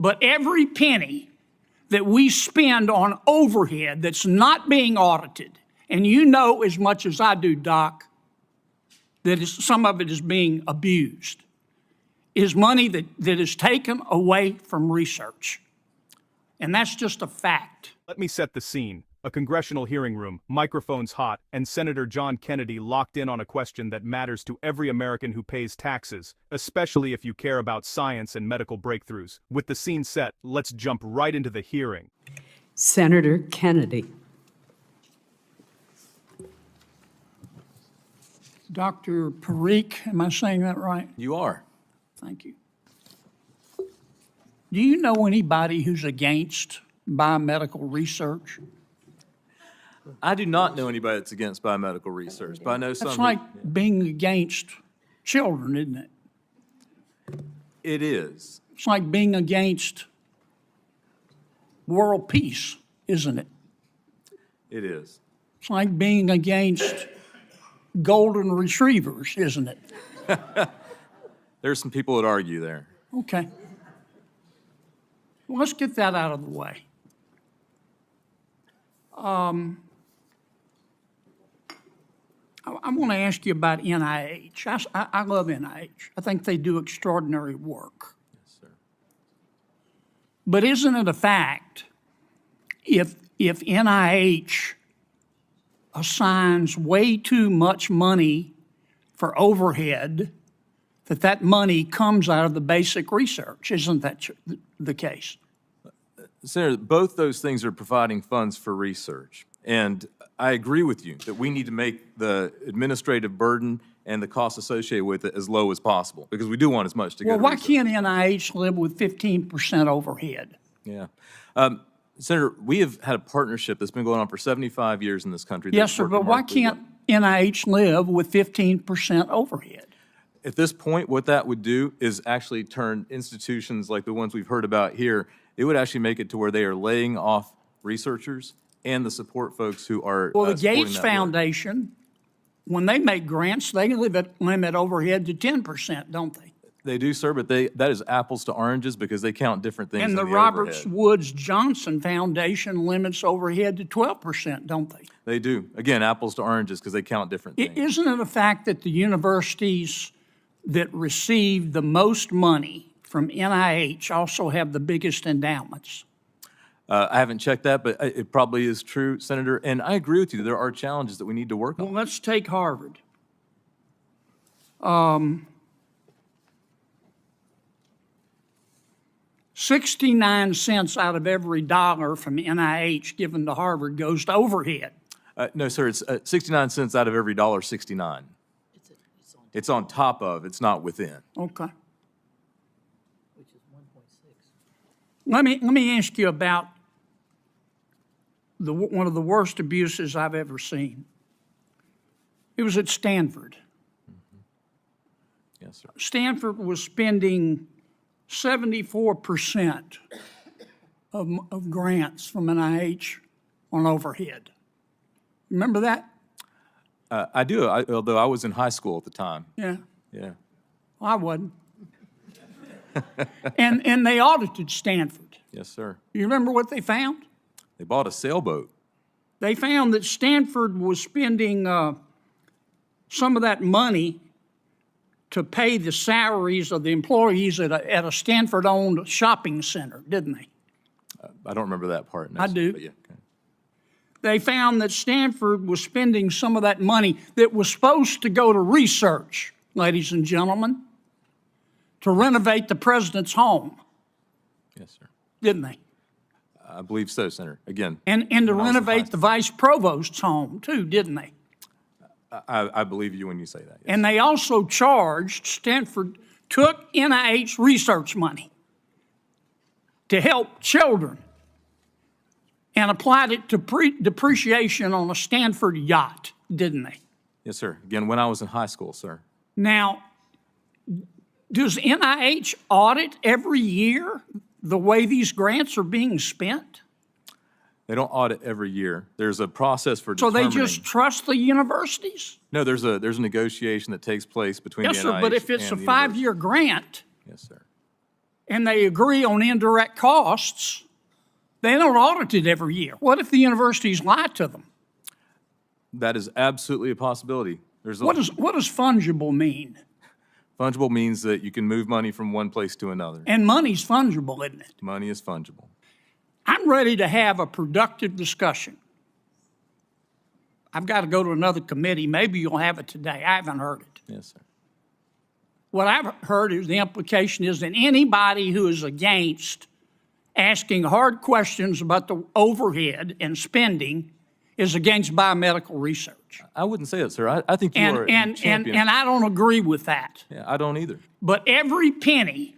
But every penny that we spend on overhead that's not being audited, and you know as much as I do, Doc, that some of it is being abused, is money that is taken away from research. And that's just a fact. Let me set the scene. A congressional hearing room, microphones hot, and Senator John Kennedy locked in on a question that matters to every American who pays taxes, especially if you care about science and medical breakthroughs. With the scene set, let's jump right into the hearing. Senator Kennedy. Dr. Parikh, am I saying that right? You are. Thank you. Do you know anybody who's against biomedical research? I do not know anybody that's against biomedical research, but I know some. That's like being against children, isn't it? It is. It's like being against world peace, isn't it? It is. It's like being against golden retrievers, isn't it? There's some people that argue there. Okay. Well, let's get that out of the way. I want to ask you about NIH. I love NIH. I think they do extraordinary work. Yes, sir. But isn't it a fact if NIH assigns way too much money for overhead, that money comes out of the basic research? Isn't that the case? Senator, both those things are providing funds for research. And I agree with you that we need to make the administrative burden and the costs associated with it as low as possible, because we do want as much to go to Well, why research. can't NIH live with 15% overhead? Yeah. Senator, we have had a partnership that's been going on for 75 years in this country. Yes, sir, but why can't NIH live with 15% overhead? At this point, what that would do is actually turn institutions like the ones we've heard about here, it would actually make it to where they are laying off researchers and the support folks who are Well, the supporting Gates that work. Foundation, when they make grants, they limit overhead to 10%, don't they? They do, sir, but that is apples to oranges because they count different things And the in the Roberts overhead. Woods Johnson Foundation limits overhead to 12%, don't they? They do. Again, apples to oranges because they count different things. Isn't it a fact that the universities that receive the most money from NIH also have the biggest endowments? I haven't checked that, but it probably is true, Senator. And I agree with you. There are challenges that we need to work on. Well, let's take Harvard. 69 cents out of every dollar from NIH given to Harvard goes to overhead. No, sir, it's 69 cents out of every $1.69. It's on top of, it's not within. Okay. Which is 1.6. Let me ask you about one of the worst abuses I've ever seen. It was at Stanford. Yes, sir. Stanford was spending 74% of grants from NIH on overhead. Remember that? I do, although I was in high school at the time. Yeah. Yeah. Well, I wasn't. and they audited Stanford. Yes, sir. You remember what they found? They bought a sailboat. They found that Stanford was spending some of that money to pay the salaries of the employees at a Stanford-owned shopping center, didn't they? I don't remember that part. No, I sir, do. but yeah, okay. They found that Stanford was spending some of that money that was supposed to go to research, ladies and gentlemen, to renovate the president's home, Yes, sir. didn't they? I believe so, Senator. Again. And to when I was in high renovate the vice provost's home, too, didn't they? I believe you when you say that. Yes. And they also charged, Stanford took NIH research money to help children and applied it to depreciation on a Stanford yacht, didn't they? Yes, sir. Again, when I was in high school, sir. Now, does NIH audit every year the way these grants are being spent? They don't audit every year. There's a process for So they determining. just trust the universities? No, there's a negotiation that takes place between Yes, the sir, NIH but if it's a and the 5-year grant, university. Yes, sir. and they agree on indirect costs, they don't audit it every year. What if the universities lie to them? That is absolutely a possibility. What does fungible mean? Fungible means that you can move money from one place to another. And money's fungible, isn't it? Money is fungible. I'm ready to have a productive discussion. I've got to go to another committee. Maybe you'll have it today. I haven't heard it. Yes, sir. What I've heard is the implication is that anybody who is against asking hard questions about the overhead and spending is against biomedical research. I wouldn't say that, sir. I think you are a champion. And I don't agree with that. Yeah, I don't either. But every penny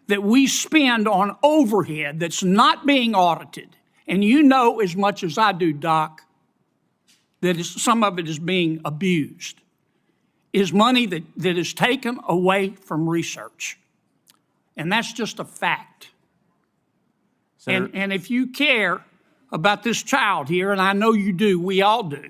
that we spend on overhead that's not being audited, and you know as much as I do, Doc, that some of it is being abused, is money that is taken away from research. And that's just a fact. And if you care about this child here, and I know you do, we all do,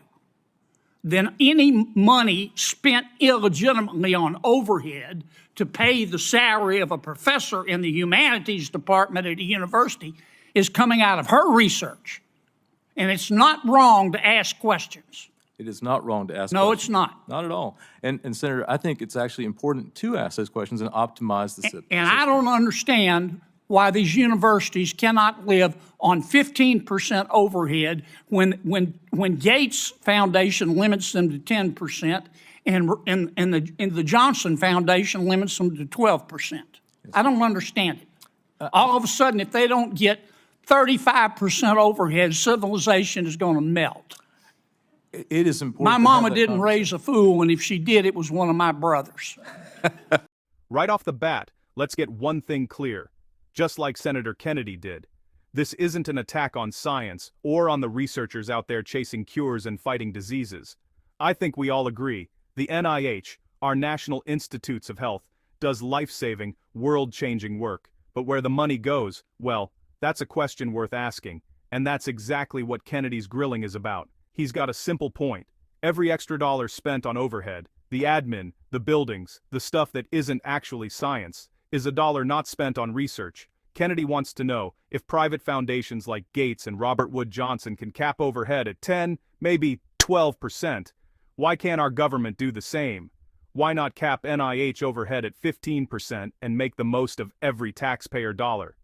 then any money spent illegitimately on overhead to pay the salary of a professor in the humanities department at a university is coming out of her research. And it's not wrong to ask questions. It is not wrong to ask questions. No, it's not. Not at all. And Senator, I think it's actually important to ask those questions and optimize the system. And I don't understand why these universities cannot live on 15% overhead when Gates Foundation limits them to 10% and the Johnson Foundation limits them to 12%. Yes. I don't understand it. All of a sudden, if they don't get 35% overhead, civilization is going to melt. It is important. My mama didn't raise a fool, and if she did, it was one of my brothers. Right off the bat, let's get one thing clear. Just like Senator Kennedy did, this isn't an attack on science or on the researchers out there chasing cures and fighting diseases. I think we all agree, the NIH, our National Institutes of Health, does life-saving, world-changing work. But where the money goes, well, that's a question worth asking, and that's exactly what Kennedy's grilling is about. He's got a simple point. Every extra dollar spent on overhead, the admin, the buildings, the stuff that isn't actually science, is a dollar not spent on research. Kennedy wants to know if private foundations like Gates and Robert Wood Johnson can cap overhead at 10, maybe 12%. Why can't our government do the same? Why not cap NIH overhead at 15% and make the most of every taxpayer dollar?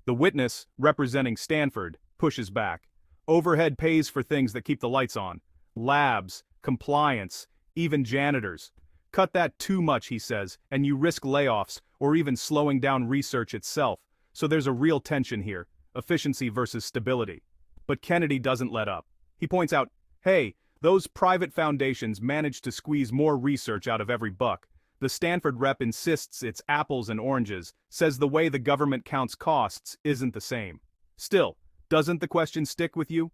The witness, representing Stanford, pushes back. Overhead pays for things that keep the lights on. Labs, compliance, even janitors. Cut that too much, he says, and you risk layoffs or even slowing down research itself. So there's a real tension here, efficiency versus stability. But Kennedy doesn't let up. He points out, hey, those private foundations manage to squeeze more research out of every buck. The Stanford rep insists it's apples and oranges, says the way the government counts costs isn't the same. Still, doesn't the question stick with you?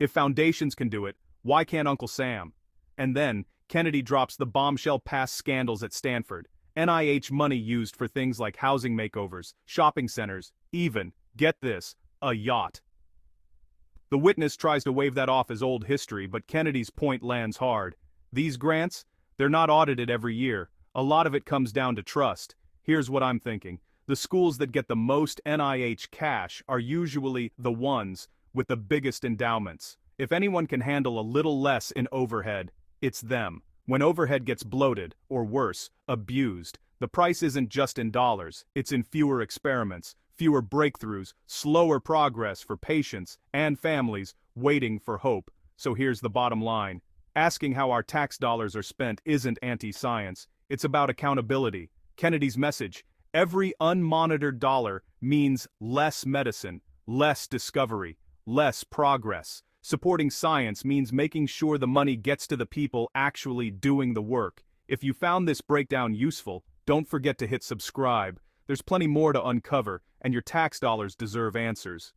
If foundations can do it, why can't Uncle Sam? And then, Kennedy drops the bombshell past scandals at Stanford. NIH money used for things like housing makeovers, shopping centers, even, get this, a yacht. The witness tries to wave that off as old history, but Kennedy's point lands hard. These grants, they're not audited every year. A lot of it comes down to trust. Here's what I'm thinking. The schools that get the most NIH cash are usually the ones with the biggest endowments. If anyone can handle a little less in overhead, it's them. When overhead gets bloated, or worse, abused, the price isn't just in dollars, it's in fewer experiments, fewer breakthroughs, slower progress for patients and families waiting for hope. So here's the bottom line. Asking how our tax dollars are spent isn't anti-science, it's about accountability. Kennedy's message, every unmonitored dollar means less medicine, less discovery, less progress. Supporting science means making sure the money gets to the people actually doing the work. If you found this breakdown useful, don't forget to hit subscribe. There's plenty more to uncover, and your tax dollars deserve answers.